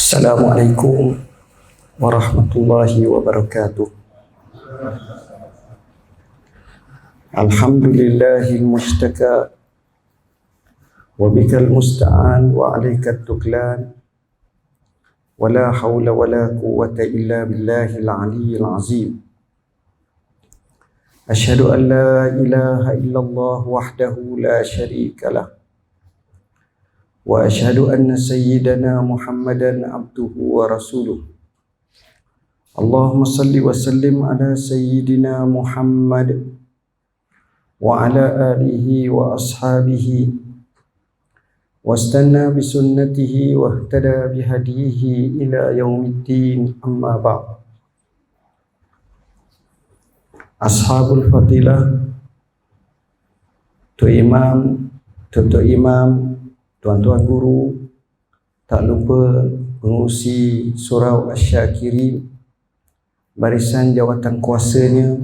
Assalamualaikum warahmatullahi wabarakatuh. Alhamdulillahil mustaka wa bikal musta'an wa alaikal tuklan wa la hawla wa la quwwata illa billahil aliyyil azim. Asyhadu an la ilaha illallah wahdahu la syarika lah wa asyhadu anna sayyidana Muhammadan abduhu wa rasuluh. Allahumma salli wa sallim ala sayyidina Muhammad wa ala alihi wa ashabihi wastanna bi sunnatihi wa ihtada bi hadihi ila yaumiddin, amma ba'd. Ashabul fadilah, Tuan Imam, tuan-tuan guru, tak lupa pengurusi Surau Asy-Syakirin, barisan jawatan kuasanya,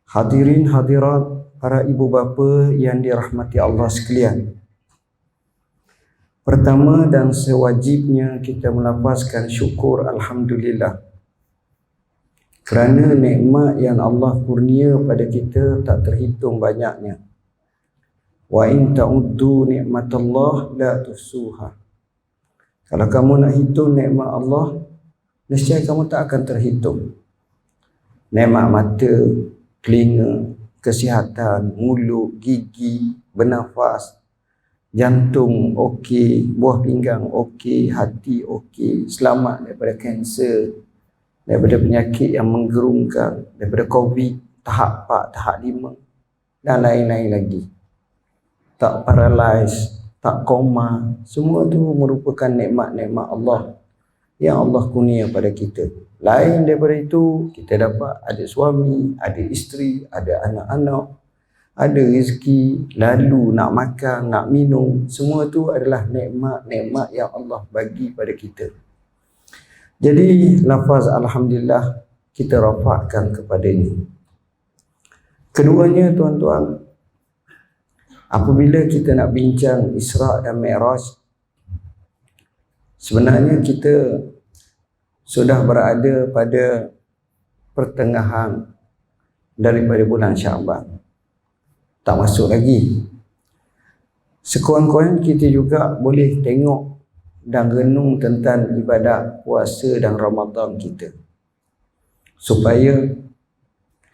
hadirin hadirat, para ibu bapa yang dirahmati Allah sekalian. Pertama dan sewajibnya kita melafazkan syukur Alhamdulillah kerana nikmat yang Allah kurnia pada kita tak terhitung banyaknya. Wa in ta'uddu ni'matallah la tuhsuha. Kalau kamu nak hitung nikmat Allah, nescaya kamu tak akan terhitung. Nikmat mata, telinga, kesihatan, mulut, gigi, bernafas, jantung okey, buah pinggang okey, hati okey, selamat daripada kanser, daripada penyakit yang menggerungkan, daripada COVID tahap 4, tahap 5 dan lain-lain lagi. Tak paralyze, tak koma, semua tu merupakan nikmat-nikmat Allah yang Allah kurnia pada kita. Lain daripada itu, kita dapat ada suami, ada isteri, ada anak-anak, ada rezeki, lalu nak makan, nak minum, semua tu adalah nikmat-nikmat yang Allah bagi pada kita. Jadi lafaz Alhamdulillah kita rafakkan kepada ini. Keduanya tuan-tuan, apabila kita nak bincang Isra' dan Mi'raj, sebenarnya kita sudah berada pada pertengahan daripada bulan Syaban. Tak masuk lagi. Sekurang-kurangnya kita juga boleh tengok dan renung tentang ibadat puasa dan Ramadan kita, supaya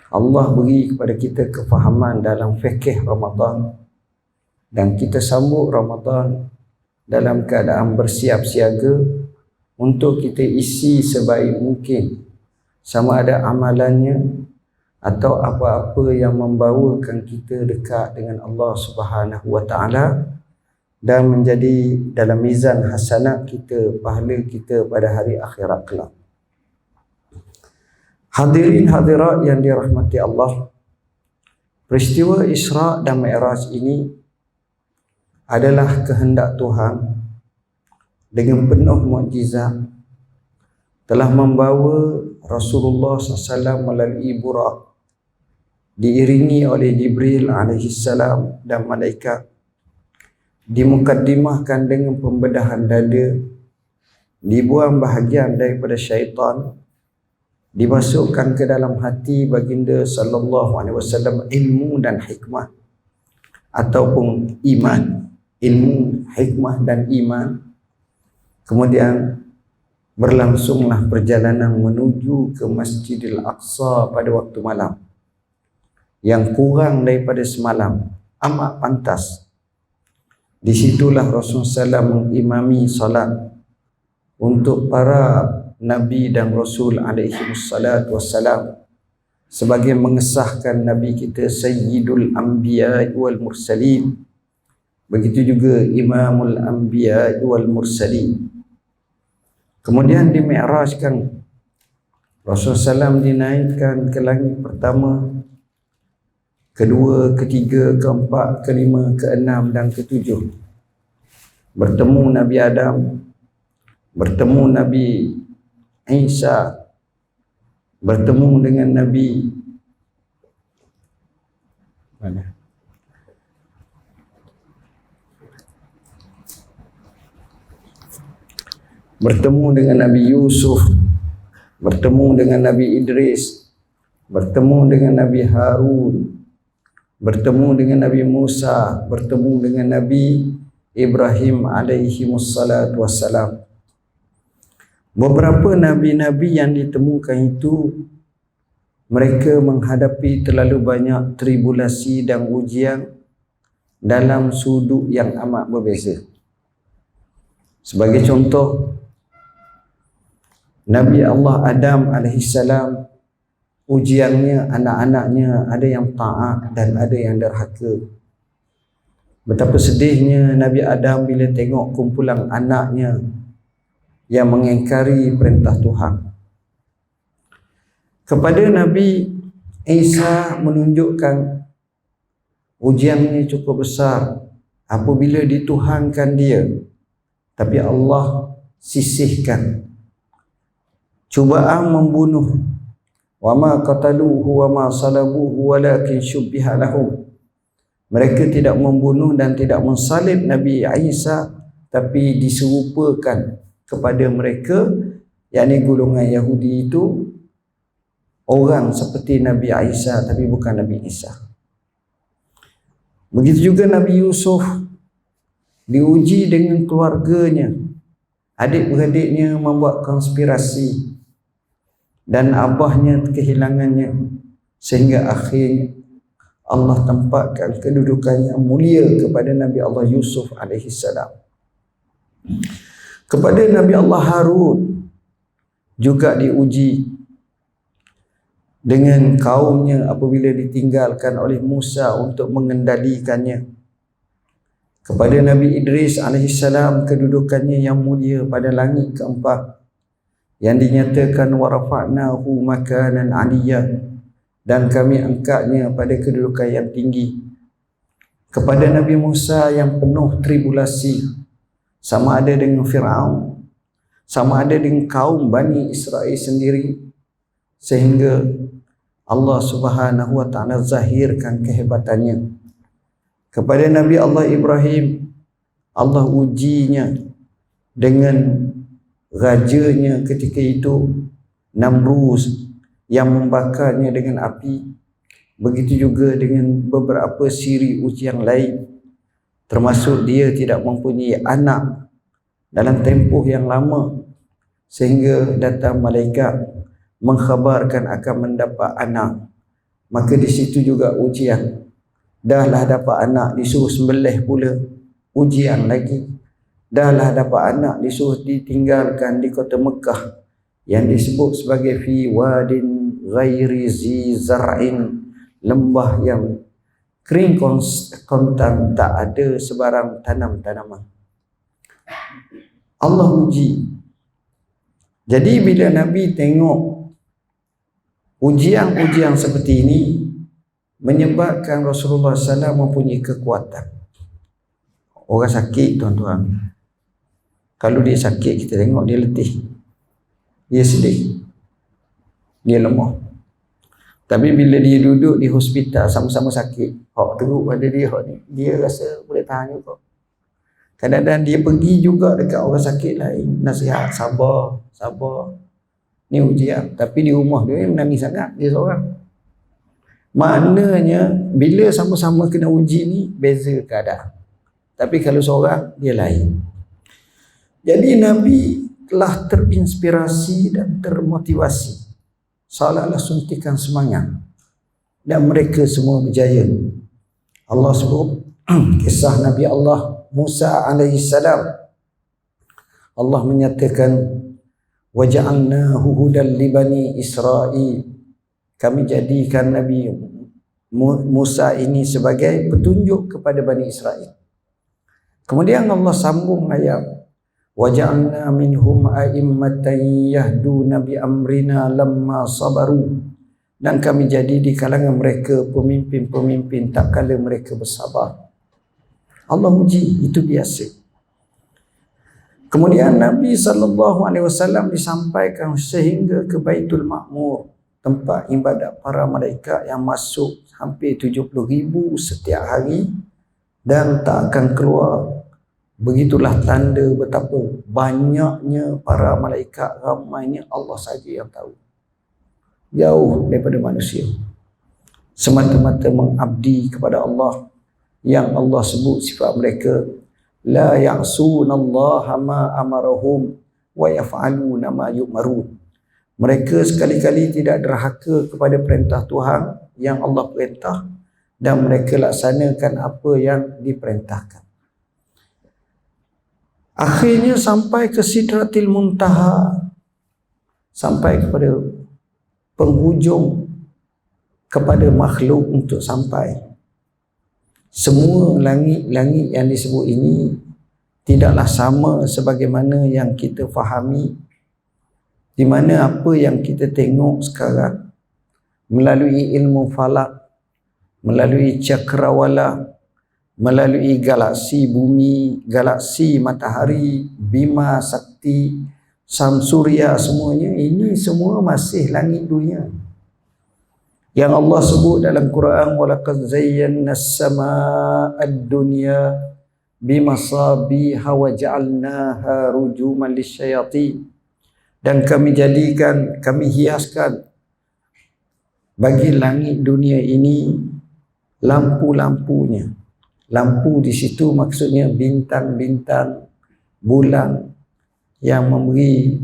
Allah beri kepada kita kefahaman dalam fikih Ramadan dan kita sambut Ramadan dalam keadaan bersiap siaga untuk kita isi sebaik mungkin, sama ada amalannya atau apa-apa yang membawakan kita dekat dengan Allah Subhanahu wa taala dan menjadi dalam mizan hasanat kita, pahala kita pada hari akhirat kelak. Hadirin hadirat yang dirahmati Allah, peristiwa Isra' dan Mi'raj ini adalah kehendak Tuhan dengan penuh mukjizat telah membawa Rasulullah SAW melalui Buraq, diiringi oleh Jibril alaihissalam dan malaikat, dimukaddimahkan dengan pembedahan dada, dibuang bahagian daripada syaitan, dimasukkan ke dalam hati baginda sallallahu alaihi wasallam ilmu dan hikmah ataupun iman, ilmu, hikmah dan iman. Kemudian berlangsunglah perjalanan menuju ke Masjidil Aqsa pada waktu malam yang kurang daripada semalam, amat pantas. Di situlah Rasulullah SAW mengimami salat untuk para Nabi dan Rasul alaihi wassalatu wassalam sebagai mengesahkan Nabi kita Sayyidul Anbiya wal Mursalin, begitu juga Imamul Anbiya wal Mursalin. Kemudian dimi'rajkan, Rasulullah SAW dinaikkan ke langit pertama, kedua, ketiga, keempat, kelima, keenam dan ketujuh. Bertemu Nabi Adam, bertemu Nabi Isa, bertemu dengan Nabi bertemu dengan Nabi Yusuf, bertemu dengan Nabi Idris, bertemu dengan Nabi Harun, bertemu dengan Nabi Musa, bertemu dengan Nabi Ibrahim alaihi wassalatu wassalam. Beberapa nabi-nabi yang ditemukan itu, mereka menghadapi terlalu banyak tribulasi dan ujian dalam sudut yang amat berbeza. Sebagai contoh, Nabi Allah Adam alaihissalam, ujiannya anak-anaknya ada yang taat dan ada yang derhaka. Betapa sedihnya Nabi Adam bila tengok kumpulan anaknya yang mengingkari perintah Tuhan. Kepada Nabi Isa menunjukkan ujiannya cukup besar apabila dituhankan dia, tapi Allah sisihkan. Cubaan membunuh, wa ma qataluhu wa ma salabuhu walakin syubbiha lahum. Mereka tidak membunuh dan tidak mensalib Nabi Isa, tapi diserupakan kepada mereka, yakni golongan Yahudi itu, orang seperti Nabi Isa tapi bukan Nabi Isa. Begitu juga Nabi Yusuf diuji dengan keluarganya. Adik-beradiknya membuat konspirasi dan abahnya kehilangannya, sehingga akhirnya Allah tempatkan kedudukan yang mulia kepada Nabi Allah Yusuf alaihissalam. Kepada Nabi Allah Harun juga diuji dengan kaumnya apabila ditinggalkan oleh Musa untuk mengendalikannya. Kepada Nabi Idris alaihissalam kedudukannya yang mulia pada langit keempat, yang dinyatakan warafa'nahu makanan 'aliyya, dan kami angkatnya pada kedudukan yang tinggi. Kepada Nabi Musa yang penuh tribulasi, sama ada dengan Fir'aun, sama ada dengan kaum Bani Israel sendiri, sehingga Allah Subhanahu wa ta'ala zahirkan kehebatannya. Kepada Nabi Allah Ibrahim, Allah ujinya dengan rajanya ketika itu, Namrus, yang membakarnya dengan api. Begitu juga dengan beberapa siri ujian lain, termasuk dia tidak mempunyai anak dalam tempoh yang lama, sehingga datang malaikat mengkhabarkan akan mendapat anak. Maka di situ juga ujian. Dahlah dapat anak, disuruh sembelih pula, ujian lagi. Dahlah dapat anak, disuruh ditinggalkan di kota Mekah yang disebut sebagai fi wadin ghairi zi zar'in, lembah yang kering kontan, tak ada sebarang tanam-tanaman. Allah uji. Jadi bila Nabi tengok ujian-ujian seperti ini, menyebabkan Rasulullah SAW mempunyai kekuatan. Orang sakit, tuan-tuan, kalau dia sakit, kita tengok dia letih, dia sedih, dia lemah. Tapi bila dia duduk di hospital sama-sama sakit, hak teruk pada dia, hak ni, dia rasa boleh tahan juga. Kadang-kadang dia pergi juga dekat orang sakit lain, nasihat, sabar, sabar, ni ujian. Tapi di rumah dia menangis sangat, dia seorang. Maknanya bila sama-sama kena uji ni, beza keadaan. Tapi kalau seorang, dia lain. Jadi Nabi telah terinspirasi dan termotivasi, seolah-olah suntikan semangat, dan mereka semua berjaya. Allah sebut kisah Nabi Allah Musa alaihissalam. Allah menyatakan, waja'alnahu hudan li bani Israil. Kami jadikan Nabi Musa ini sebagai petunjuk kepada Bani Israel. Kemudian Allah sambung ayat, waja'alna minhum a'immatan yahduna bi amrina lamma sabaru. Dan kami jadi di kalangan mereka pemimpin-pemimpin tak kala mereka bersabar. Allah uji, itu biasa. Kemudian Nabi SAW disampaikan sehingga ke Baitul Ma'mur, tempat ibadat para malaikat yang masuk hampir 70,000 setiap hari dan tak akan keluar Begitulah tanda betapa banyaknya para malaikat, ramainya Allah saja yang tahu. Jauh daripada manusia. Semata-mata mengabdi kepada Allah, yang Allah sebut sifat mereka, la ya'sunallaha ma amarahum wa yaf'aluna ma yu'marun. Mereka sekali-kali tidak derhaka kepada perintah Tuhan yang Allah perintah, dan mereka laksanakan apa yang diperintahkan. Akhirnya sampai ke Sidratil Muntaha, sampai kepada penghujung kepada makhluk untuk sampai. Semua langit-langit yang disebut ini tidaklah sama sebagaimana yang kita fahami, di mana apa yang kita tengok sekarang melalui ilmu falak, melalui cakrawala, melalui galaksi bumi, galaksi matahari, Bima Sakti, Samsurya, semuanya ini semua masih langit dunia. Yang Allah sebut dalam Quran, walaqad zayyana as-samaa'a ad-dunya bimasabiha wa ja'alnaha rujuman lisyayatin. Dan kami jadikan, kami hiaskan bagi langit dunia ini lampu-lampunya. Lampu di situ maksudnya bintang-bintang, bulan yang memberi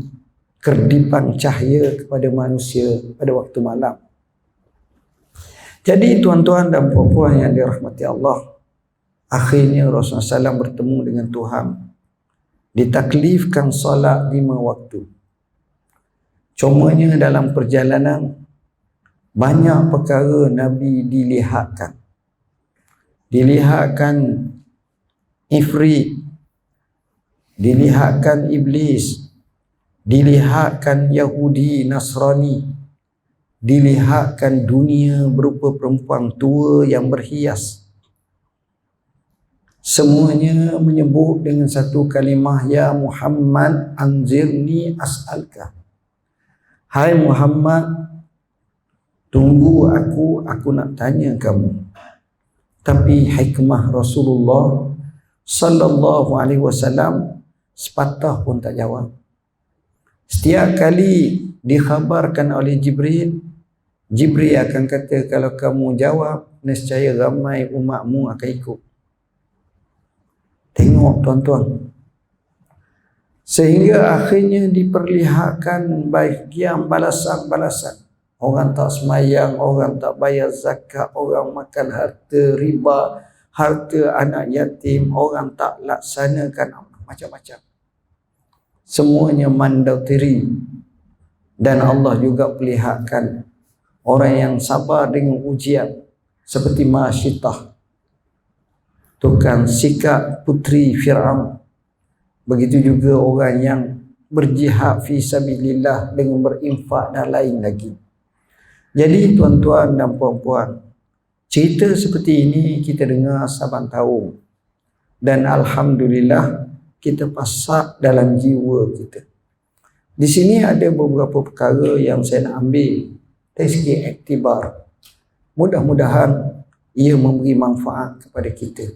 kerdipan cahaya kepada manusia pada waktu malam. Jadi tuan-tuan dan puan-puan yang dirahmati Allah, akhirnya Rasulullah SAW bertemu dengan Tuhan, ditaklifkan solat 5 waktu. Cumanya dalam perjalanan banyak perkara Nabi dilihatkan. Dilihatkan Ifrit, dilihatkan Iblis, dilihatkan Yahudi Nasrani, dilihatkan dunia berupa perempuan tua yang berhias. Semuanya menyebut dengan satu kalimah, ya Muhammad anzirni as'alka. Hai Muhammad, tunggu aku nak tanya kamu. Tapi hikmah Rasulullah sallallahu alaihi wasallam sepatah pun tak jawab. Setiap kali dikhabarkan oleh Jibril, Jibril akan kata, kalau kamu jawab, nescaya ramai umatmu akan ikut. Tengok tuan-tuan. Sehingga akhirnya diperlihatkan bahagian balasan-balasan. Orang tak semayang, orang tak bayar zakat, orang makan harta riba, harta anak yatim, orang tak laksanakan macam-macam. Semuanya mandatiri. Dan Allah juga perlihatkan orang yang sabar dengan ujian, seperti Masyitah, tukang sikap putri Fir'aun. Begitu juga orang yang berjihad fi sabilillah dengan berinfak dan lain lagi. Jadi tuan-tuan dan puan-puan, cerita seperti ini kita dengar saban tahun, dan alhamdulillah kita pasak dalam jiwa kita. Di sini ada beberapa perkara yang saya nak ambil dari segi iktibar. Mudah-mudahan ia memberi manfaat kepada kita.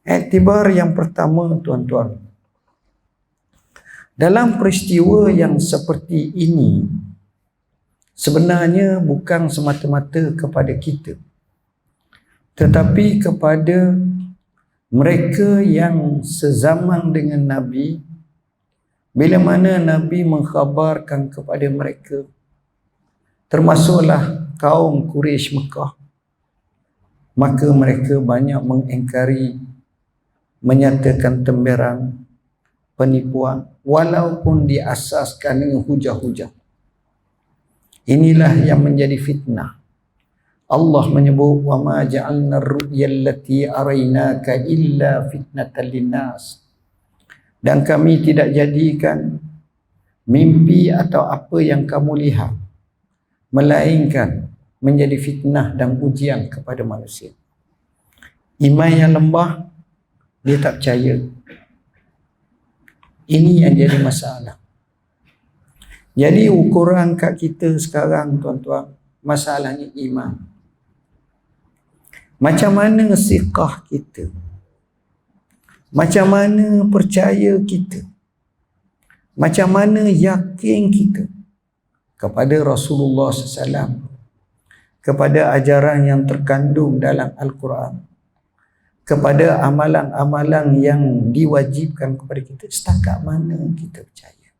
Iktibar yang pertama tuan-tuan, dalam peristiwa yang seperti ini, sebenarnya bukan semata-mata kepada kita, tetapi kepada mereka yang sezaman dengan Nabi. Bila mana Nabi mengkhabarkan kepada mereka, termasuklah kaum Quraisy Mekah, maka mereka banyak mengingkari, menyatakan temberang, penipuan, walaupun diasaskan dengan hujah-hujah. Inilah yang menjadi fitnah. Allah menyebut, wa ma ja'alna ar-ru'ya allati araynaka illa fitnatan linnas. Dan kami tidak jadikan mimpi atau apa yang kamu lihat melainkan menjadi fitnah dan ujian kepada manusia. Iman yang lemah, dia tak percaya. Ini yang jadi masalah. Jadi ukuran kat kita sekarang tuan-tuan, masalahnya iman. Macam mana siqah kita? Macam mana percaya kita, macam mana yakin kita kepada Rasulullah SAW, kepada ajaran yang terkandung dalam Al-Quran, kepada amalan-amalan yang diwajibkan kepada kita, setakat mana kita percaya.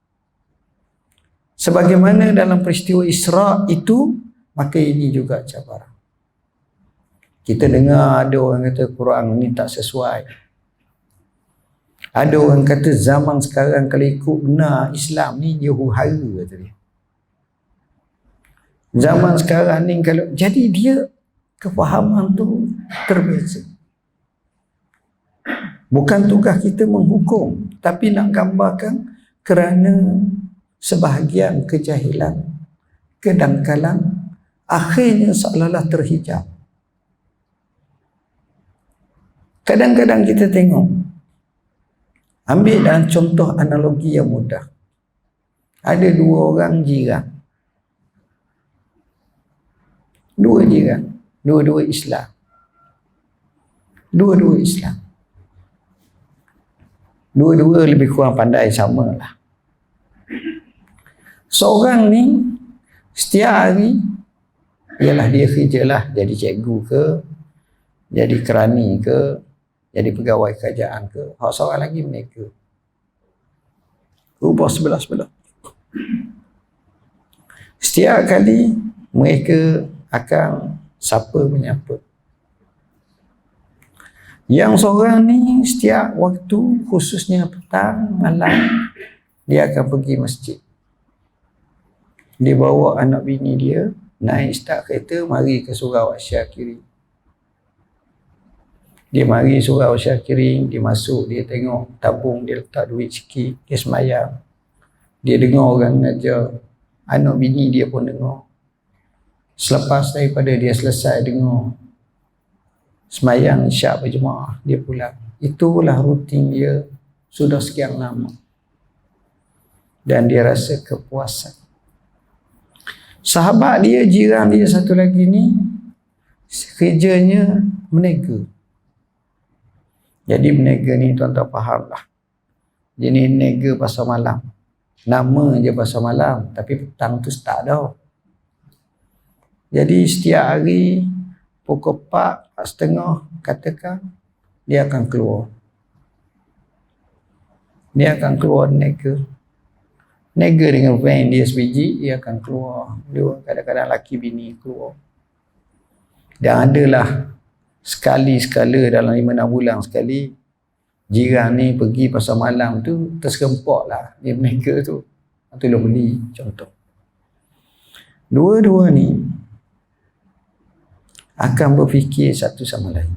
Sebagaimana dalam peristiwa Isra itu, maka ini juga cabaran. Kita dengar ada orang kata Quran ni tak sesuai. Ada orang kata zaman sekarang kalau ikut benar Islam ni dia huru-hara kata dia. Zaman sekarang ni kalau jadi dia kefahaman tu terbeza. Bukan tugas kita menghukum, tapi nak gambarkan kerana sebahagian kejahilan, kedangkalan, akhirnya seolah-olah terhijab. Kadang-kadang kita tengok, ambil dalam contoh analogi yang mudah. Ada dua orang jiran. Dua jiran, dua-dua Islam. Dua-dua Islam. Dua-dua lebih kurang pandai sama lah. Seorang ni setiap hari ialah dia kerja lah, jadi cikgu ke, jadi kerani ke, jadi pegawai kerajaan ke. Hak seorang lagi mereka ubah sebelah-sebelah. Setiap kali mereka akan sapa menyapa. Yang seorang ni setiap waktu, khususnya petang, malam, dia akan pergi masjid. Dia bawa anak bini dia, naik start kereta, mari ke Surau Asy-Syakirin. Dia mari Surau Asy-Syakirin, dia masuk, dia tengok tabung, dia letak duit sikit, dia semayang. Dia dengar orang mengajar, anak bini dia pun dengar. Selepas daripada dia selesai dengar semayang isyak berjemaah, dia pulang. Itulah rutin dia sudah sekian lama. Dan dia rasa kepuasan. Sahabat dia, jiran dia satu lagi ni, kerjanya menega. Jadi menega ni tuan-tuan faham lah. Jadi menega pasal malam. Nama je pasal malam, tapi petang tu start dah. Jadi setiap hari pukul 4, 4:30 katakan, dia akan keluar. Dia akan keluar nega. Nega dengan van dia sebiji, dia akan keluar. Dia kadang-kadang laki bini keluar. Dan adalah sekali-sekala dalam 5-6 bulan sekali, jiran ni pergi pasal malam tu, terserempak lah dia nega tu. Tolong beli contoh. Dua-dua ni akan berfikir satu sama lain.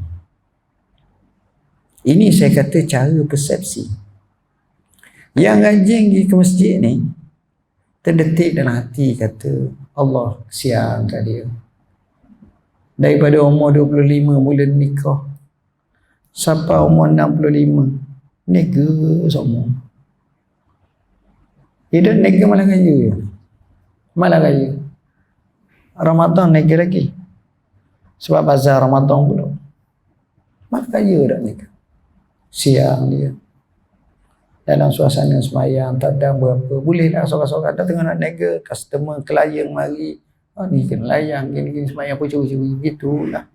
Ini saya kata cara persepsi. Yang rajin pergi ke masjid ni, terdetik dalam hati kata, Allah kesian kat dia. Daripada umur 25 mula nikah, sampai umur 65, nega semua. Dia dah nega malam raya. Malam raya. Ramadan nega lagi. Sebab bazar Ramadan pula. Mak kaya dah ni. Siang dia. Dalam suasana semayang, tak ada berapa. Bolehlah seorang-seorang datang nak nega, customer, klien mari. Oh, ni kena layan, gini-gini semayang pun curi-curi. Gitulah.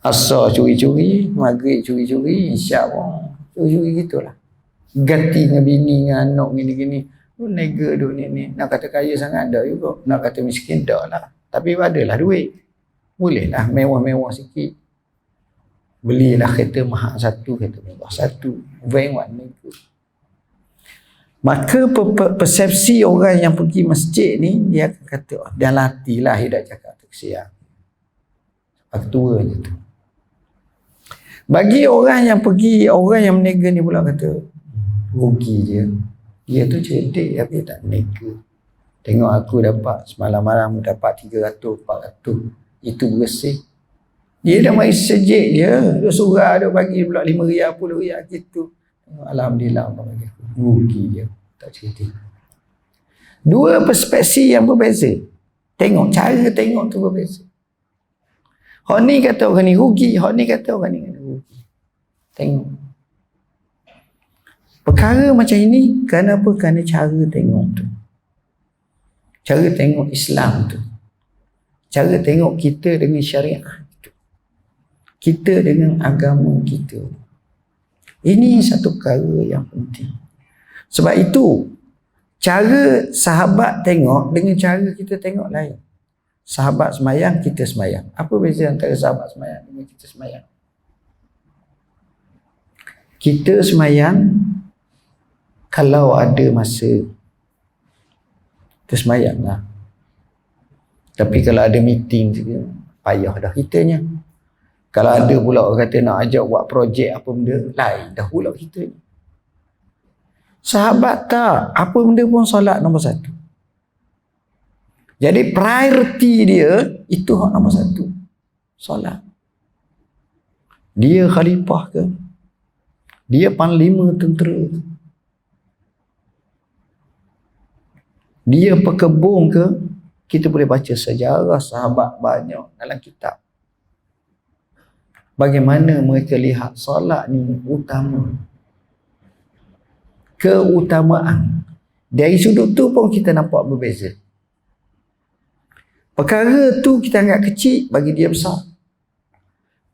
Asar curi-curi, maghrib curi-curi, isyak pun curi-curi gitulah. Ganti dengan bini, dengan anak, gini-gini. Oh, nega duk ni. Nak kata kaya sangat dah juga. Nak kata miskin dah lah. Tapi adalah duit. Bolehlah mewah-mewah sikit. Belilah kereta mahal satu, kereta mewah satu. Van nega. Maka persepsi orang yang pergi masjid ni, dia akan kata, oh, dia latilah dia dah cakap tu kesian. Tua je tu. Bagi orang yang pergi, orang yang menega ni pula kata, rugi je. Dia tu cerdik tapi tak menega. Tengok aku dapat semalam-malam dapat 300, 400. Itu bersih. Dia dah mari sejik je. Dia surah dia bagi pula 5 riyal, 10 riyal gitu. Alhamdulillah Allah bagi aku. Rugi je. Tak cerita. Dua perspektif yang berbeza. Tengok, cara tengok tu berbeza. Hak ni kata orang ni rugi, hak ni kata orang ni rugi. Tengok. Perkara macam ini, kenapa? Kerana cara tengok tu. Cara tengok Islam tu. Cara tengok kita dengan syariat tu. Kita dengan agama kita. Ini satu perkara yang penting. Sebab itu, cara sahabat tengok dengan cara kita tengok lain. Sahabat semayang, kita semayang. Apa beza antara sahabat semayang dengan kita semayang? Kita semayang kalau ada masa, kita semayang lah. Tapi kalau ada meeting juga, payah dah kitanya. Kalau ada pula orang kata nak ajak buat projek apa benda, lain dah pula kita ni. Sahabat tak, apa benda pun solat nombor satu. Jadi priority dia itu hak nombor satu, solat. Dia khalifah ke? Dia panglima tentera? Dia pekebun ke? Kita boleh baca sejarah sahabat banyak dalam kitab. Bagaimana mereka lihat solat ni utama. Keutamaan. Dari sudut tu pun kita nampak berbeza. Perkara tu kita anggap kecil, bagi dia besar.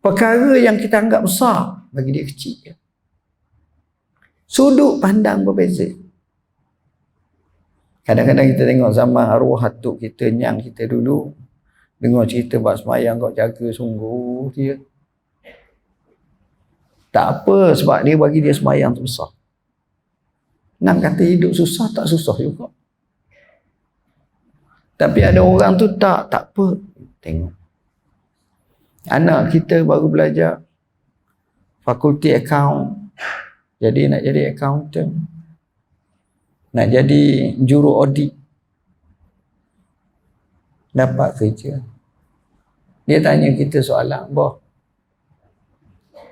Perkara yang kita anggap besar, bagi dia kecil. Sudut pandang berbeza. Kadang-kadang kita tengok zaman arwah atuk kita, nyang kita dulu, dengar cerita bab semayang kau jaga sungguh dia. Tak apa, sebab dia bagi dia semayang tu besar. Nak kata hidup susah, tak susah juga. Tapi ada orang tu tak apa. Tengok. Anak kita baru belajar fakulti akaun. Jadi nak jadi accountant. Nak jadi juru audit. Dapat kerja. Dia tanya kita soalan, "Boh,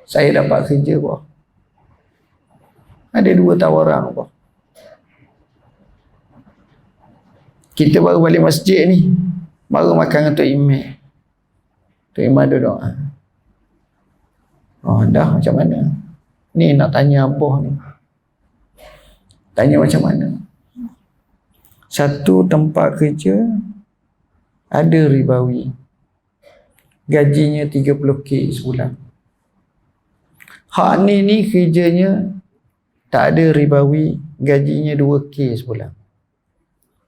saya dapat kerja, boh. Ada 2 tawaran, boh. Kita baru balik masjid ni, baru makan dengan Tok Imam. Tok Imam ada doa. Oh, dah macam mana? Ni nak tanya abah ni. Tanya macam mana? Satu tempat kerja ada ribawi. Gajinya 30k sebulan. Hak ni kerjanya tak ada ribawi, gajinya 2k sebulan.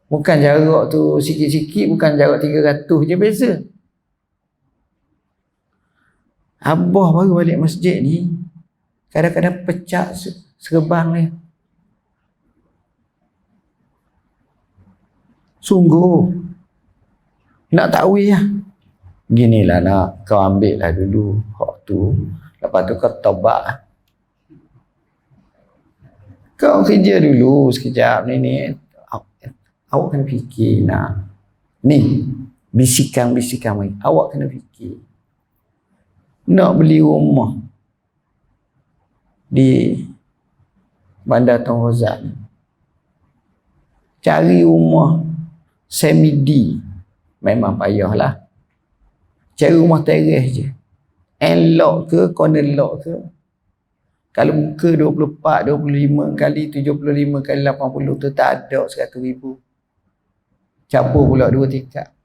Bukan jarak tu sikit-sikit, bukan jarak 300 je beza. Abah baru balik masjid ni, kadang-kadang pecah serban ni. Sungguh nak takwil lah. Ginilah nak, kau ambil lah dulu hak tu, lepas tu kau taubat. Kau kerja dulu sekejap ni. Awak kena fikir nak. Ni bisikan-bisikan ni, awak kena fikir. Nak beli rumah di Bandar Tun Razak ni, cari rumah semi D memang payah lah. Cari rumah teres je, end-lock ke, corner lock ke. Kalau muka 24, 25 kali 75 kali 80 tu tak ada 100,000. Cabur pula 2 tingkat.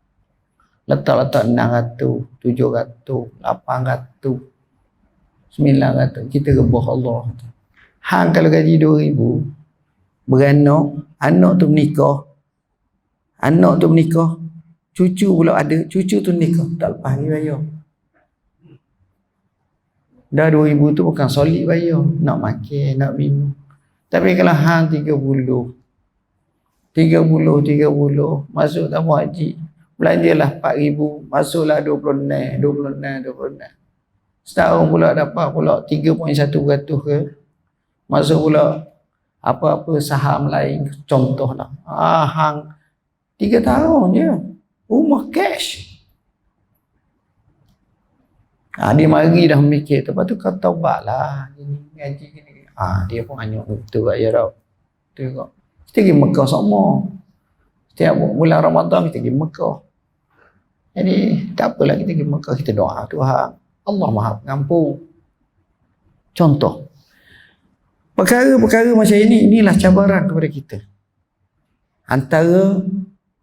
Letak-letak 600, 700, 800, 900. Kita rebah Allah. Hang kalau gaji 2,000, beranak, anak tu menikah. Anak tu menikah, cucu pula ada, cucu tu menikah. Tak lepas ni bayar. Dah 2,000 tu bukan solid bayar. Nak makan, nak minum. Tapi kalau hang 30, masuk tabung haji, belanjalah 4,000, masuklah 26. Setahun pula dapat pula 3.1% ke. Masuk pula apa-apa saham lain, contohlah. Hang 3 tahun je, rumah cash. Dia mari dah mikir, lepas tu kau taubatlah, gaji gini. Dia pun hanya betul kat ya tau. Betul kok. Kita pergi Mekah sama. Setiap bulan Ramadan kita pergi Mekah. Jadi tak apalah, kita pergi Mekah, kita doa Tuhan. Allah Maha Pengampun. Contoh. Perkara-perkara macam inilah cabaran kepada kita. Antara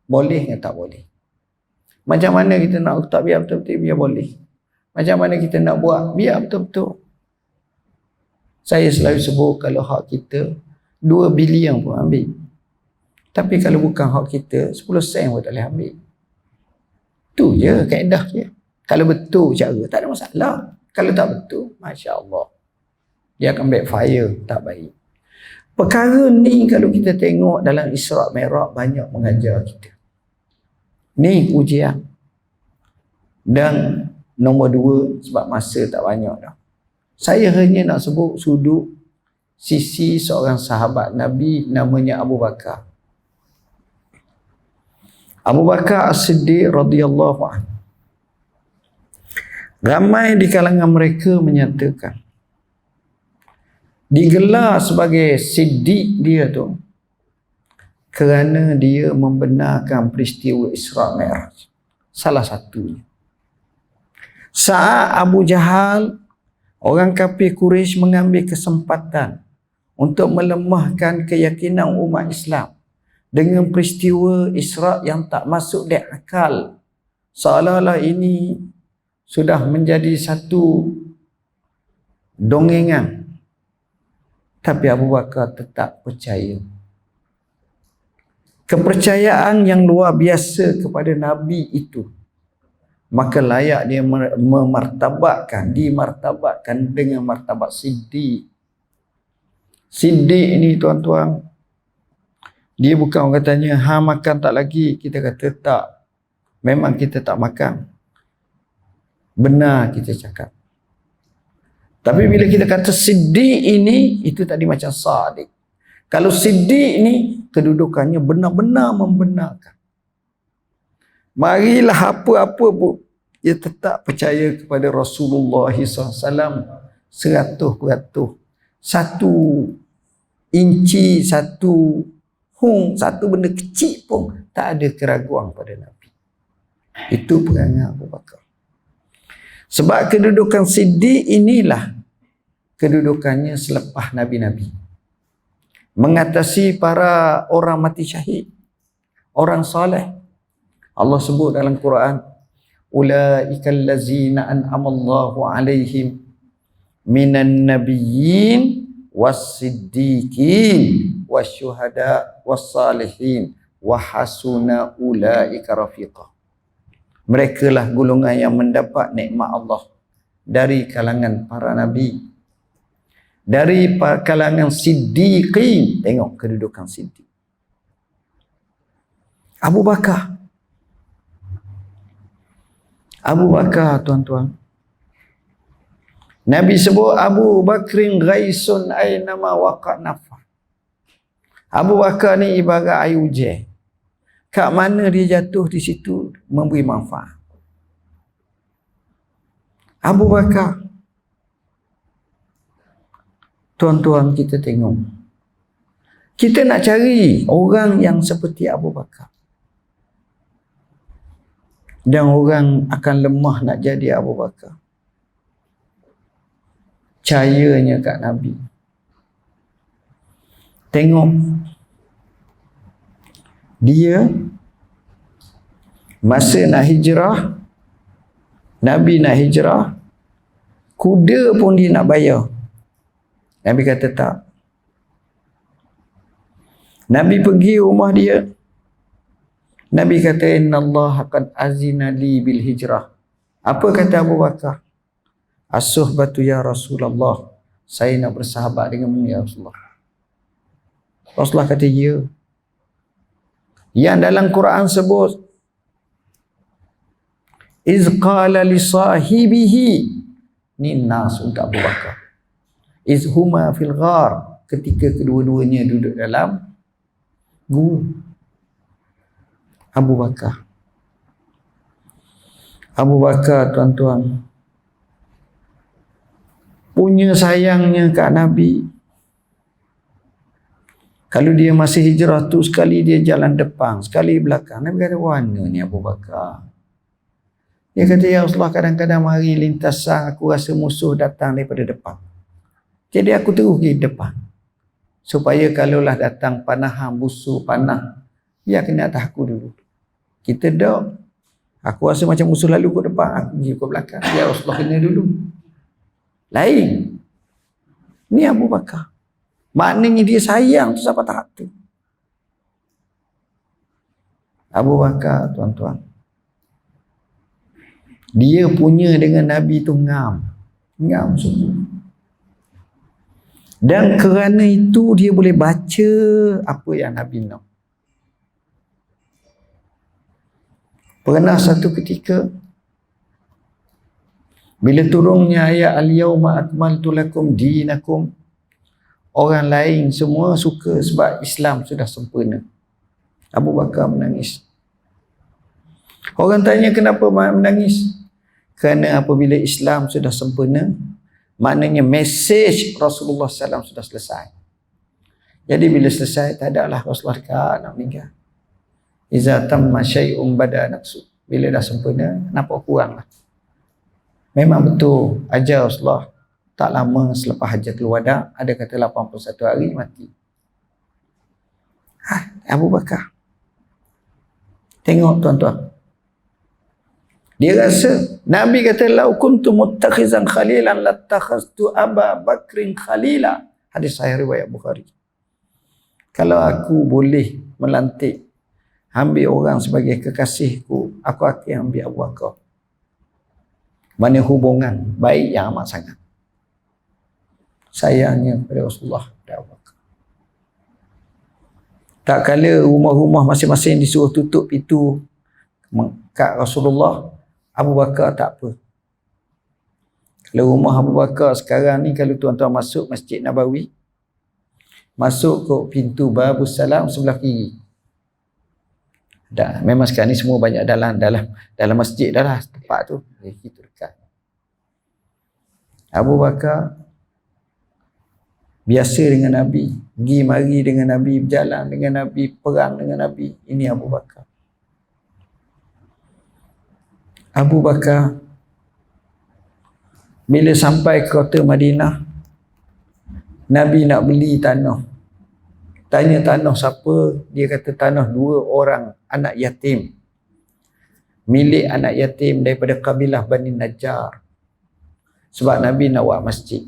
boleh dan tak boleh. Macam mana kita nak letak biar betul-betul, biar boleh. Macam mana kita nak buat, biar betul-betul. Saya selalu sebut, kalau hak kita 2 bilion pun ambil. Tapi kalau bukan hak kita, 10 sen pun tak boleh ambil. Tu je, kaedah je. Kalau betul cara, tak ada masalah. Kalau tak betul, Masya Allah, dia akan backfire, tak baik. Perkara ni kalau kita tengok dalam Isra' Mi'raj, banyak mengajar kita. Ni ujian. Dan nombor 2, sebab masa tak banyak dah, saya hanya nak sebut sudut sisi seorang sahabat Nabi namanya Abu Bakar. Abu Bakar As-Siddiq radhiyallahu anhu. Ramai di kalangan mereka menyatakan digelar sebagai Siddiq dia tu kerana dia membenarkan peristiwa Isra' Mi'raj. Salah satunya, saat Abu Jahal, orang kafir Quraisy, mengambil kesempatan untuk melemahkan keyakinan umat Islam dengan peristiwa Isra' yang tak masuk di akal, seolah-olah ini sudah menjadi satu dongengan. Tapi Abu Bakar tetap percaya. Kepercayaan yang luar biasa kepada Nabi itu, maka layak dia dimartabatkan dengan martabat Siddiq. Siddiq ni tuan-tuan, dia bukan orang tanya, makan tak lagi? Kita kata tak. Memang kita tak makan. Benar kita cakap. Tapi bila kita kata Siddiq ini, itu tadi macam Sadiq. Kalau Siddiq ni, kedudukannya benar-benar membenarkan. Marilah apa-apa pun, dia tetap percaya kepada Rasulullah SAW 100%. Satu inci, satu benda kecil pun tak ada keraguan pada Nabi. Itu perangai Abu Bakar. Sebab kedudukan Siddiq inilah kedudukannya selepas Nabi-Nabi, mengatasi para orang mati syahid, orang saleh. Allah sebut dalam Quran, ulaikal ladzina an'amallahu alaihim minan nabiyyin was-siddiqin wasyuhada was-salihin wa hasuna ulaika rafiqa. Mereka lah golongan yang mendapat nikmat Allah dari kalangan para nabi, dari kalangan siddiqin. Tengok kedudukan siddiq. Abu Bakar, tuan-tuan, Nabi sebut Abu Bakrin ghaisun aynama waqa nafa. Abu Bakar ni ibarat air hujan. Kat mana dia jatuh, di situ memberi manfaat. Abu Bakar, tuan-tuan, kita tengok. Kita nak cari orang yang seperti Abu Bakar. Dan orang akan lemah nak jadi Abu Bakar. Percayanya kat Nabi. Tengok. Dia masa nak hijrah, Nabi nak hijrah, kuda pun dia nak bayar. Nabi kata tak. Nabi pergi rumah dia. Nabi kata innallaha qad azina li bil hijrah. Apa kata Abu Bakar? As-suhbatu ya Rasulullah. Saya nak bersahabat denganmu ya Rasulullah. Rasulullah kata ya. Yang dalam Quran sebut iz qala li sahibihi, ni nas untuk Abu Bakar. Iz huma fil ghar, ketika kedua-duanya duduk dalam gua. Abu Bakar, tuan-tuan, punya sayangnya kat Nabi. Kalau dia masih hijrah tu, sekali dia jalan depan, sekali belakang. Nabi kata, mana ni Abu Bakar? Dia kata, ya Rasulullah, kadang-kadang mari lintasan, aku rasa musuh datang daripada depan. Jadi aku terus pergi depan. supaya kalaulah datang panahan, busu, panah, dia kena atas aku dulu. Kita dah, aku rasa macam musuh lalu ke depan, aku pergi ke belakang, ya Rasulullah kena dulu. Lain. Ni Abu Bakar. Maknanya dia sayang tu sampai tahap tu. Abu Bakar, tuan-tuan, dia punya dengan Nabi tu ngam sungguh. Dan kerana itu dia boleh baca apa yang Nabi nak. Pernah satu ketika bila turunnya ayat al-yawma akmaltu lakum dinakum, orang lain semua suka sebab Islam sudah sempurna. Abu Bakar menangis. Orang tanya kenapa menangis? Kerana apabila Islam sudah sempurna, maknanya mesej Rasulullah SAW sudah selesai. Jadi bila selesai, tak ada lah Rasulullah dekat nak meninggal. Iza tamma syai'un bada naqsu. Bila dah sempurna, nampak kurang lah. Memang betul ajal Rasulullah tak lama selepas Hajjatul Wada, ada kata 81 hari mati. Abu Bakar. Tengok tuan-tuan. Dia rasa, Nabi kata, lau kuntu muttakhizan khalilan lattakhaztu Aba Bakrin khalila. Hadis sahih riwayat Bukhari. Kalau aku boleh melantik, ambil orang sebagai kekasihku, aku akan ambil Abu Bakar. Mana hubungan baik yang amat sangat. Sayangnya kepada Rasulullah dan Abu Bakar. Tak kala rumah-rumah masing-masing disuruh tutup pintu kat Rasulullah, Abu Bakar tak apa. Kalau rumah Abu Bakar sekarang ni, kalau tuan-tuan masuk Masjid Nabawi, masuk ke pintu Babus Salam sebelah kiri. Dah, memang sekarang ni semua banyak dalam masjid dah lah tempat tu. Itu dekat. Abu Bakar biasa dengan Nabi, pergi mari dengan Nabi, berjalan dengan Nabi, perang dengan Nabi. Ini Abu Bakar. Abu Bakar bila sampai ke kota Madinah, Nabi nak beli tanah. Tanya tanah siapa? Dia kata tanah 2 orang anak yatim. Milik anak yatim daripada kabilah Bani Najjar. Sebab Nabi nak buat masjid.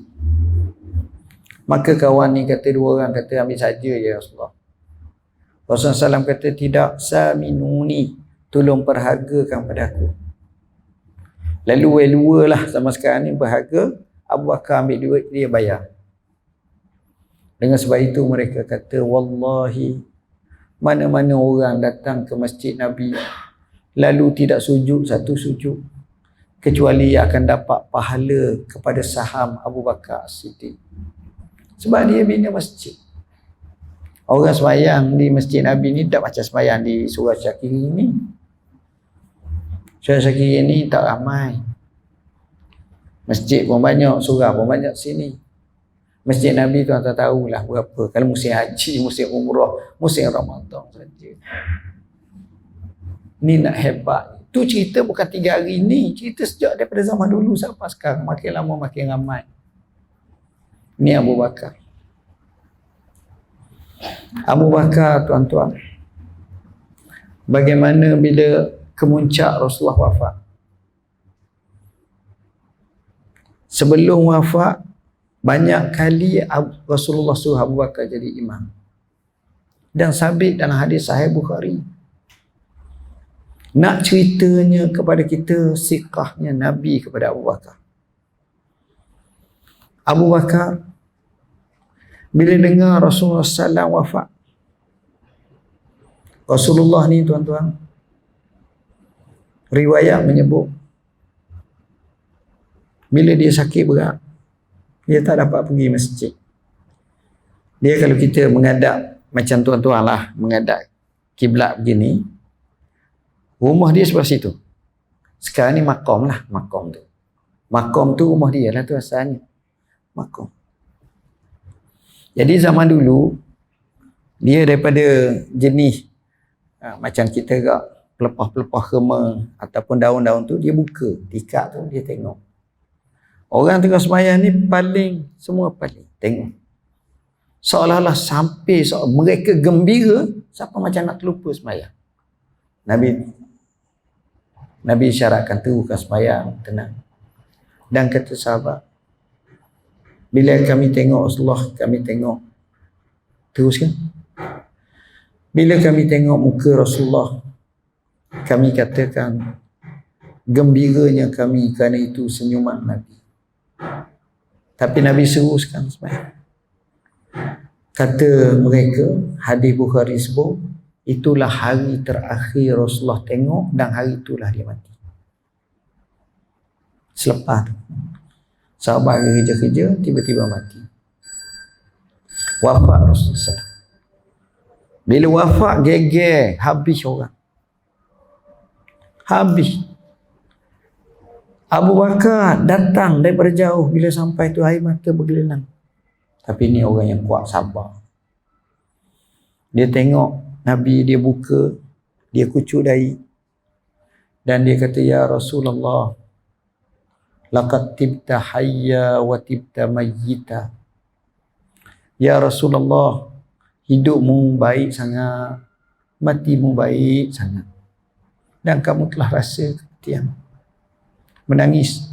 Maka kawan ni kata, 2 orang kata, ambil saja ya Rasulullah. Rasulullah SAW kata, tidak, saminuni, tolong perhargakan pada aku. Lalu dua lah sama sekarang ni berharga. Abu Bakar ambil duit, dia bayar. Dengan sebab itu mereka kata, wallahi, mana-mana orang datang ke masjid Nabi lalu tidak sujud satu sujud, kecuali akan dapat pahala kepada saham Abu Bakar Siddiq. Sebab dia bina masjid. Orang sembahyang di masjid Nabi ni tak macam sembahyang di Surah Syakiri ni. Surah Syakiri ni tak ramai. Masjid pun banyak, surah pun banyak sini. Masjid Nabi tu tak tahulah berapa. Kalau musim haji, musim umrah, musim Ramadan saja. Ni nak hebat. Tu cerita bukan 3 hari ni. Cerita sejak daripada zaman dulu sampai sekarang. Makin lama makin ramai. Ni Abu Bakar. Abu Bakar, tuan-tuan, bagaimana bila kemuncak Rasulullah wafat. Sebelum wafat, banyak kali Rasulullah suruh Abu Bakar jadi imam. Dan sabit dalam hadis Sahih Bukhari. Nak ceritanya kepada kita sikahnya Nabi kepada Abu Bakar. Abu Bakar bila dengar Rasulullah SAW wafat. Rasulullah ni tuan-tuan, riwayat menyebut bila dia sakit berat, dia tak dapat pergi masjid. Dia kalau kita menghadap macam tuan-tuan lah, menghadap kiblat begini, rumah dia sebelah situ. Sekarang ni makom lah, makom tu. Makom tu rumah dia lah tu asalnya. Makom. Jadi zaman dulu, dia daripada jenis macam kita agak pelepah-pelepah kema ataupun daun-daun tu, dia buka tikar tu, dia tengok. Orang tengah sembahyang ni paling, semua paling tengok. Seolah-olah sampai mereka gembira, siapa macam nak terlupa sembahyang. Nabi isyaratkan teruskan sembahyang, tenang. Dan kata sahabat, bila kami tengok Rasulullah, kami tengok teruskan. Bila kami tengok muka Rasulullah, kami katakan gembiranya kami kerana itu senyuman Nabi. Tapi Nabi seruskan sembahyang. Kata mereka, hadis Bukhari sebut, itulah hari terakhir Rasulullah tengok dan hari itulah dia mati. Selepas tu, sahabat kerja-kerja, tiba-tiba mati. Wafat Rasulullah. Bila wafat, geger, habis orang. Habis. Abu Bakar datang daripada jauh, bila sampai tu air mata bergelinang. Tapi ni orang yang kuat, sabar. Dia tengok Nabi, dia buka, dia kucuk dahi. Dan dia kata, ya Rasulullah, laqad tibta hayya wa tibta mayyita. Ya Rasulullah, hidupmu baik sangat, matimu baik sangat. Dan kamu telah rasa kematian. Menangis.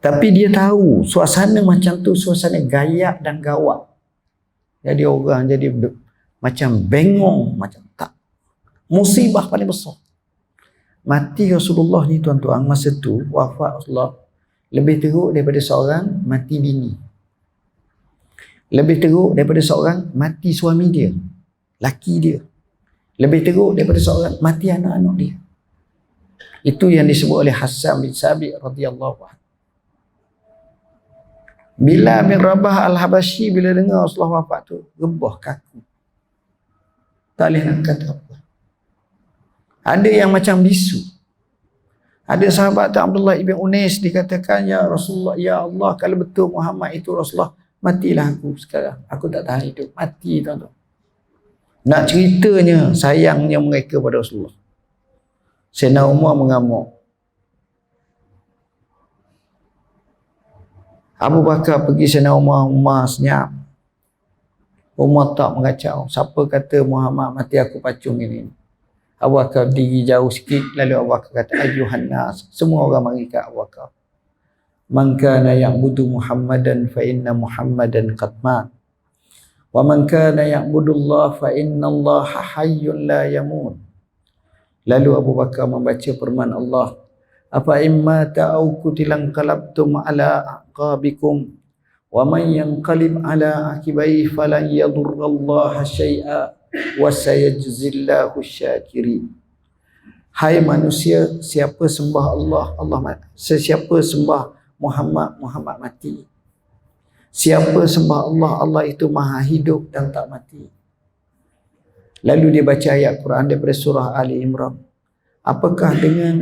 Tapi dia tahu suasana macam tu, suasana gayak dan gawat. Jadi orang jadi macam bengong, macam tak. Musibah paling besar. Mati Rasulullah ni tuan-tuan, masa tu wafat Rasulullah lebih teruk daripada seorang mati bini. Lebih teruk daripada seorang mati suami dia, laki dia. Lebih teruk daripada seorang mati anak-anak dia. Itu yang disebut oleh Hassan bin Sabit radhiyallahu anhu. Bilal bin Rabah Al-Habashi bila dengar Rasulullah wafat tu, rebah kaku. Tak boleh nak kata apa. Ada yang macam bisu. Ada sahabat Abdullah ibn Unais dikatakan, ya Rasulullah, ya Allah, kalau betul Muhammad itu Rasulullah, matilah aku sekarang. Aku tak tahan hidup. Mati, tuan-tuan. Nak ceritanya sayangnya mereka pada Rasulullah. Sayyidina Umar mengamuk. Abu Bakar pergi Sayyidina Umar senyap. Umar tak mengacau. Siapa kata Muhammad mati, aku pacung ini. Abu Bakar berdiri jauh sikit, lalu Abu Bakar kata, ayyuhan nas. Semua orang mari kat Abu Bakar. Man kana ya'budu Muhammadan fa inna Muhammadan qad mat. Wa man kana ya'budu Allah fa inna Allah hayyun la yamut. Lalu Abu Bakar membaca firman Allah, apa imma ta'au kutilang qalabtum ala aqabikum wa man yanqalib ala akibai falan yadurrallaha syai'a wa sayajzillahu syakirin. Hai manusia, siapa sembah Allah, Allah mati. Sesiapa sembah Muhammad, Muhammad mati. Siapa sembah Allah, Allah itu maha hidup dan tak mati. Lalu dia baca ayat Quran daripada surah Ali Imran. Apakah dengan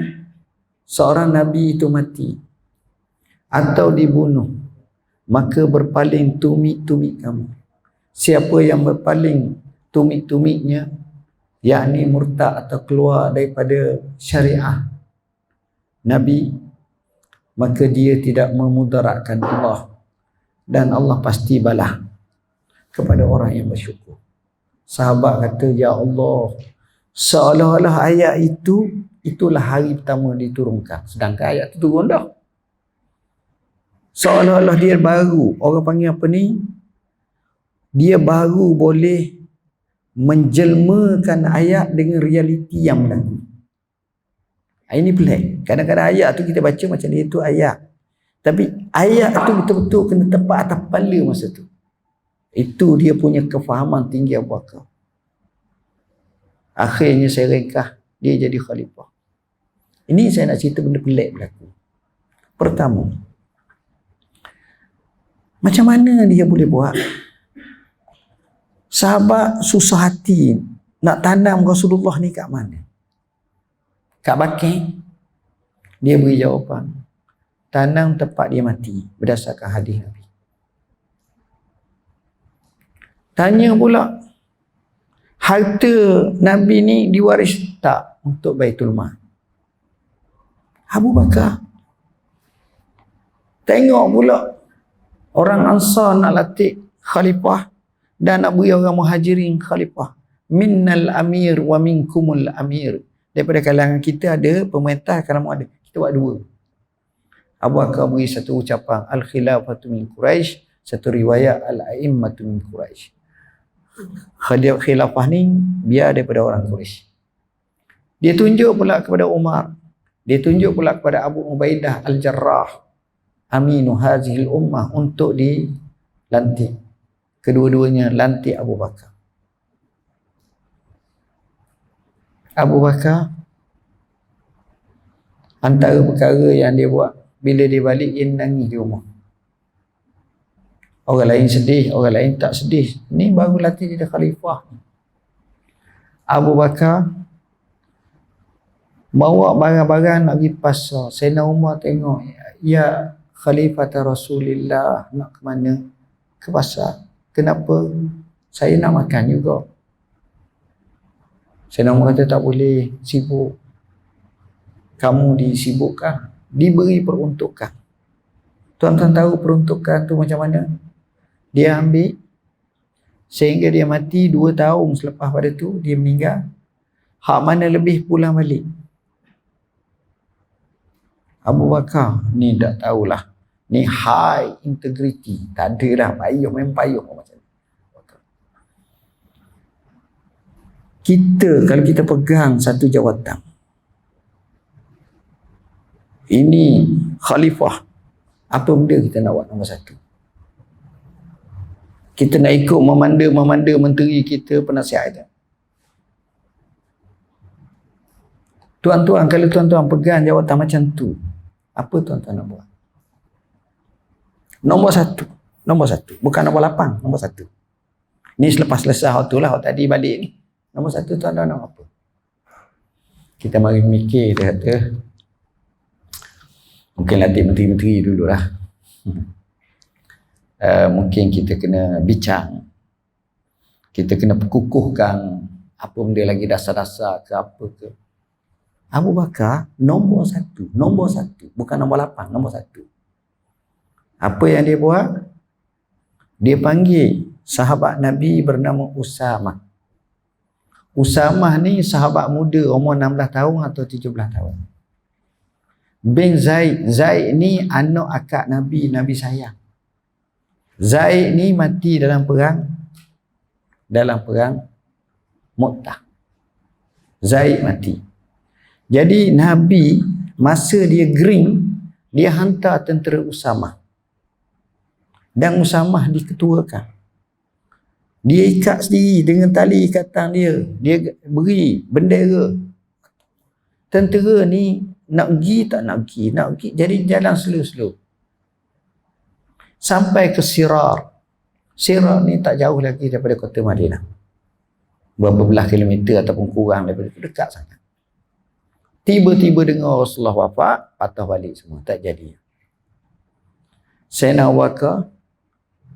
seorang Nabi itu mati atau dibunuh, maka berpaling tumit-tumit kamu. Siapa yang berpaling tumit-tumitnya, yakni murtad atau keluar daripada syariah Nabi, maka dia tidak memudaratkan Allah. Dan Allah pasti balas kepada orang yang bersyukur. Sahabat kata, ya Allah, seolah-olah ayat itu, itulah hari pertama diturunkan. Sedangkan ayat itu turun dah. Seolah-olah dia baru, orang panggil apa ni? Dia baru boleh menjelmakan ayat dengan realiti yang berlaku. Ini pelik. Kadang-kadang ayat tu kita baca macam dia tu ayat. Tapi ayat tu betul-betul kena tepat atas kepala masa tu. Itu dia punya kefahaman tinggi Abu Bakar. Akhirnya saya ringkas, dia jadi khalifah. Ini saya nak cerita benda pelik berlaku. Pertama, macam mana dia boleh buat? Sahabat susah hati nak tanam Rasulullah ni kat mana? Kat Bakir. Dia beri jawapan, tanam tempat dia mati berdasarkan hadis Nabi. Tanya pula, harta Nabi ni diwaris tak untuk Baitul Mal? Abu Bakar. Tengok pula orang Ansar nak latih khalifah, dan nak beri orang muhajirin khalifah. Minnal amir wa minkumul amir. Daripada kalangan kita ada pemerintah, kalangan ada. Kita buat dua. Abu Bakar beri satu ucapan al-khilafatu min Quraisy, satu riwayat al-a'immatu min Quraisy. Khilafah ni biar daripada orang Quraisy. Dia tunjuk pula kepada Umar. Dia tunjuk pula kepada Abu Ubaidah al-Jarrah, aminu hazihil ummah, untuk dilantik. Kedua-duanya lantik Abu Bakar. Abu Bakar, antara perkara yang dia buat, bila dia balik, dia nangis di rumah. Orang lain sedih, orang lain tak sedih. Ni baru latih dia khalifah. Abu Bakar bawa barang-barang nak pergi pasar. Sayyidina Umar tengok, ya Khalifah Rasulullah, nak ke mana? Ke pasar. Kenapa? Saya nak makan juga. Sayyidina Umar kata, tak boleh, sibuk. Kamu disibukkan, diberi peruntukan. Tuan-tuan tahu peruntukan tu macam mana? Dia ambil sehingga dia mati 2 tahun selepas pada tu dia meninggal. Hak mana lebih pulang balik. Abu Bakar ni tak tahulah. Ni high integrity. Tak ada dah payuh, memang payuh macam ni. Kita kalau kita pegang satu jawatan, ini khalifah, apa benda kita nak buat nombor satu? Kita nak ikut memanda menteri kita, penasihat kita. Tuan-tuan, kalau tuan-tuan pegang jawatan macam tu, apa tuan-tuan nak buat? Nombor satu. Bukan nombor 8, nombor 1. Ni selepas selesai waktu lah, waktu tadi balik ni. Nombor 1 tuan-tuan nak apa? Kita mari mikir, dia kata, mungkin latih menteri-menteri dululah. Mungkin kita kena bincang, kita kena perkukuhkan apa benda lagi dasar-dasar ke apa ke. Abu Bakar nombor satu, bukan nombor 8, nombor 1. Apa yang dia buat? Dia panggil sahabat Nabi bernama Usamah. Usamah ni sahabat muda, umur 16 tahun atau 17 tahun. Bin Zaid. Zaid ni anak akak Nabi, Nabi sayang. Zaid ni mati dalam perang Mu'tah. Zaid mati. Jadi Nabi masa dia gering, dia hantar tentera Usamah. Dan Usamah diketuakan. Dia ikat sendiri dengan tali ikatan dia. Dia beri bendera. Tentera ni nak pergi tak nak pergi. Jadi jalan slow-slow. Sampai ke Sirar. Sirar ni tak jauh lagi daripada kota Madinah. Berapa belas kilometer ataupun kurang daripada itu, dekat sangat. Tiba-tiba dengar Rasulullah wafat, patah balik semua, tak jadi. Sayyidina Abu Bakar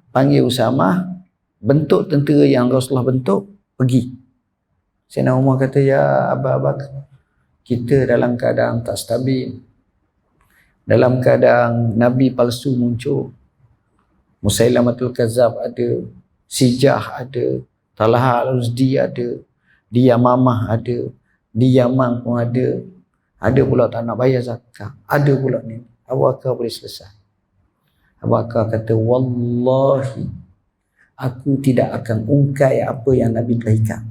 panggil Usamah, bentuk tentera yang Rasulullah bentuk, pergi. Sayyidina Umar kata, ya Abu Bakar, kita dalam keadaan tak stabil. Dalam keadaan Nabi palsu muncul. Musailamatul Kazab ada, Sijah ada, Talha al-Uzdi ada, di Yamamah ada, di Yaman pun ada pula tak nak bayar zakat, ada pula ni. Abu Bakar boleh selesai. Abu Bakar kata, wallahi aku tidak akan ungkai apa yang Nabi berikan.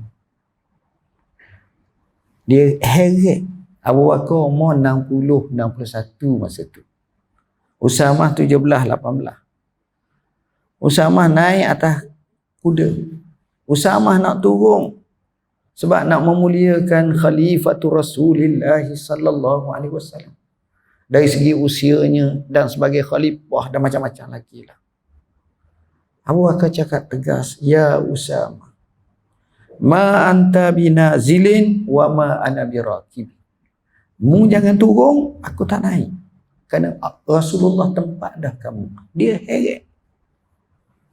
Dia heret. Abu Bakar umur 60, 61 masa tu. Usamah 17, 18. Usamah naik atas kuda. Usamah nak turun sebab nak memuliakan Khalifatul Rasulullah sallallahu alaihi wasallam. Dari segi usianya dan sebagai khalifah dan macam-macam lagi lah. Abu Bakar cakap tegas, ya Usamah, ma anta binazilin wa ma ana birakib. Mu jangan turun, aku tak naik. Kerana Rasulullah tempat dah kamu. Dia heret.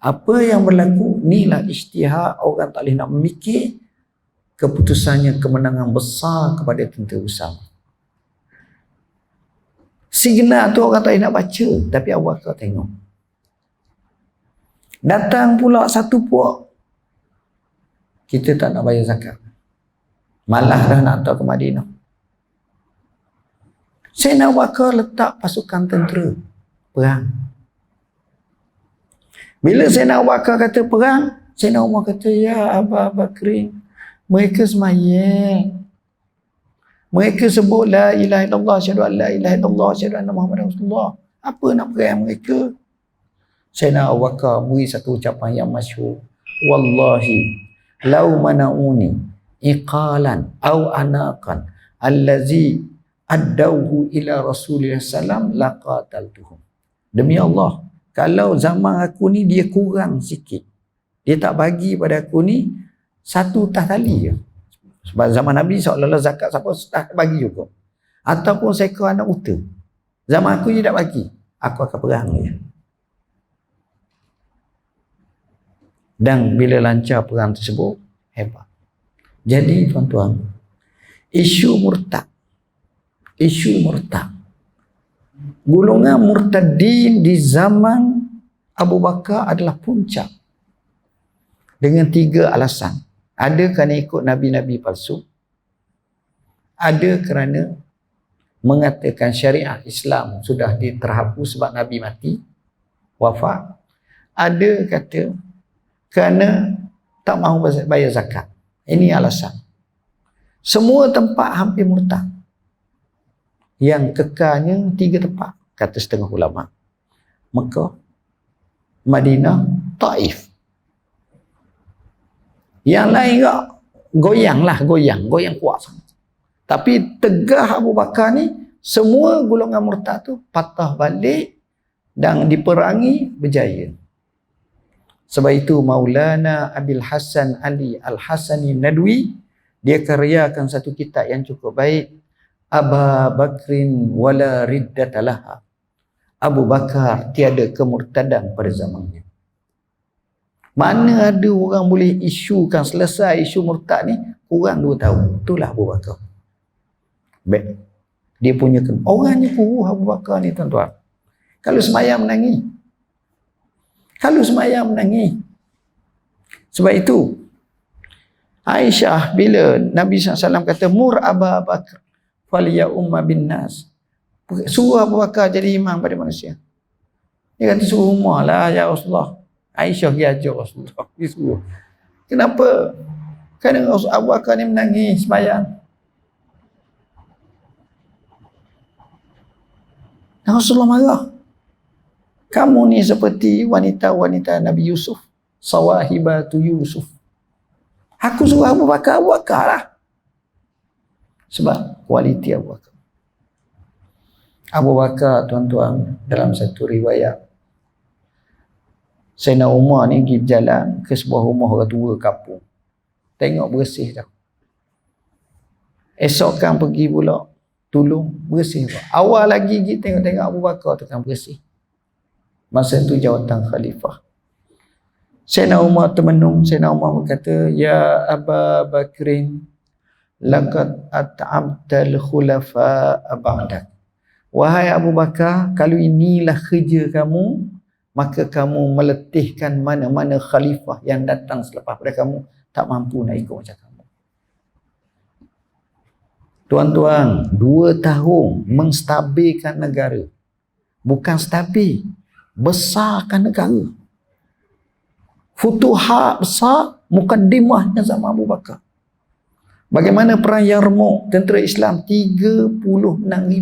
Apa yang berlaku, inilah ijtihad, orang tak boleh nak memikir. Keputusannya kemenangan besar kepada tentera Usamah. Signal tu orang tak boleh nak baca, tapi Abu Bakar tengok. Datang pula satu puak, kita tak nak bayar zakat, malah dah nak hantar ke Madinah. Sayyidina Abu Bakar letak pasukan tentera perang. Bila Sayyidina Abu Bakar kata perang, Sayyidina Umar kata, ya Abu Bakrin, mereka semayang, mereka sebut la ilaha illallah, asyhadu an la ilaha illallah, asyhadu anna Muhammadar Rasulullah. Apa nak perang mereka? Sayyidina Abu Bakar beri satu ucapan yang masyhur, wallahi lau mana'uni iqalan au anaqan allazi addauhu ila Rasulullah sallam laqataltuhum. Demi Allah, kalau zaman aku ni dia kurang sikit, dia tak bagi pada aku ni satu tah tali je. Sebab zaman Nabi seolah-olah zakat siapa tak bagi juga, ataupun seekor anak unta, zaman aku dia tak bagi, aku akan perang dia. Dan bila lancar perang tersebut, hebat. Jadi tuan-tuan, isu murtad, golongan murtadin di zaman Abu Bakar adalah puncak dengan 3 alasan. Ada kerana ikut nabi-nabi palsu, ada kerana mengatakan syariat Islam sudah diterhapus sebab Nabi mati, wafat, ada kata kerana tak mahu bayar zakat. Ini alasan. Semua tempat hampir murtad. Yang kekalnya 3 tempat, kata setengah ulama. Mekah, Madinah, Taif. Yang lain tak goyang kuat sangat. Tapi tegah Abu Bakar ni, semua golongan murtad tu patah balik dan diperangi berjaya. Sebab itu Maulana Abil Hasan Ali Al-Hasani Nadwi, dia karyakan satu kitab yang cukup baik, Aba Bakrin wala riddatalah. Abu Bakar tiada kemurtadan pada zamannya. Mana ada orang boleh isukan selesai isu murtad ni kurang 2 tahun. Itulah Abu Bakar. Baik. Dia punya orangnya kuruh Abu Bakar ni tuan-tuan. Kalau semayang menangis. Sebab itu Aisyah bila Nabi SAW kata mur Abu Bakar faliya umma bin nas, suruh Abu Bakar jadi imam pada manusia. Dia kata suruh Umar lah ya Rasulullah. Aisyah pergi ajar Rasulullah, dia suruh. Kenapa? Kerana Abu Bakar ni menangis semayang. Dan Rasulullah marah. Kamu ni seperti wanita-wanita Nabi Yusuf, sawahibatu Yusuf. Aku suruh Abu Bakar lah. Sebab kualiti Abu Bakar. Abu Bakar tuan-tuan, dalam satu riwayat, Sayyidina Umar ni pergi berjalan ke sebuah rumah orang tua kampung. Tengok bersih dah. Esok kan pergi pula tolong bersih. Awal lagi pergi tengok-tengok Abu Bakar tu kan bersih. Masa itu jawatan khalifah. Sayyidina Umar termenung. Sayyidina Umar berkata, ya Aba Bakrin, laqad at'amtal khulafa ba'dak. Wahai Abu Bakar, kalau inilah kerja kamu, maka kamu meletihkan mana-mana khalifah yang datang selepas pada kamu tak mampu nak ikut macam kamu. Tuan-tuan, 2 tahun menstabilkan negara. Bukan stabil, besarkan negara. Futuhat besar, mukaddimahnya zaman Abu Bakar. Bagaimana perang Yarmouk, tentera Islam 36,000